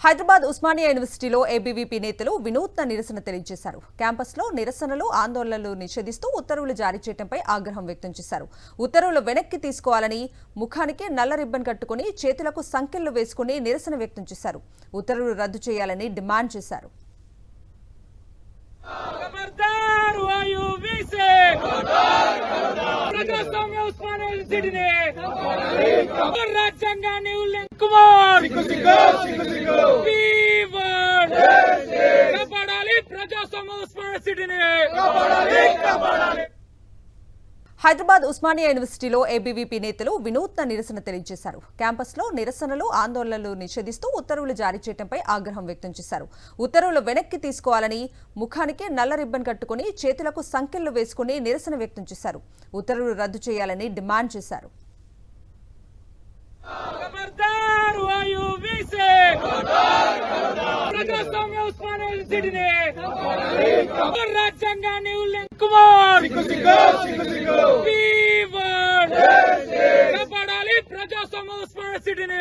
హైదరాబాద్ ఉస్మానియా యూనివర్సిటీలో ఏబీవీపీ నేతలు వినూత్న నిరసన తెలియజేశారు. క్యాంపస్లో నిరసనలు, ఆందోళనలు నిషేధిస్తూ ఉత్తర్వులు జారీ చేయడంపై ఆగ్రహం వ్యక్తం చేశారు. ఉత్తర్వులు వెనక్కి తీసుకోవాలని, ముఖానికి నల్ల రిబ్బన్ కట్టుకుని చేతులకు సంకెళ్లు వేసుకుని నిరసన వ్యక్తం చేశారు. ఉత్తర్వులు రద్దు చేయాలని డిమాండ్ చేశారు. రాజ్యాంగాన్ని కాపాడాలి, ప్రజాస్వామ్య ఉస్మానియా సిటీని హైదరాబాద్ ఉస్మానియా యూనివర్సిటీలో ఏబీవీపీ నేతలు వినూత్న నిరసన తెలియజేశారు. క్యాంపస్లో నిరసనలు, ఆందోళనలు నిషేధిస్తూ ఉత్తర్వులు జారీ చేయడంపై ఆగ్రహం వ్యక్తం చేశారు. ఉత్తర్వులు వెనక్కి తీసుకోవాలని, ముఖానికి నల్ల రిబ్బన్ కట్టుకుని చేతులకు సంకెళ్లు వేసుకుని నిరసన వ్యక్తం చేశారు. ఉత్తర్వులు రద్దు చేయాలని డిమాండ్ చేశారు. రాజ్యాంగాన్ని కాపాడాలి, ప్రజాస్వామ్య ఉస్మానియా సిటీని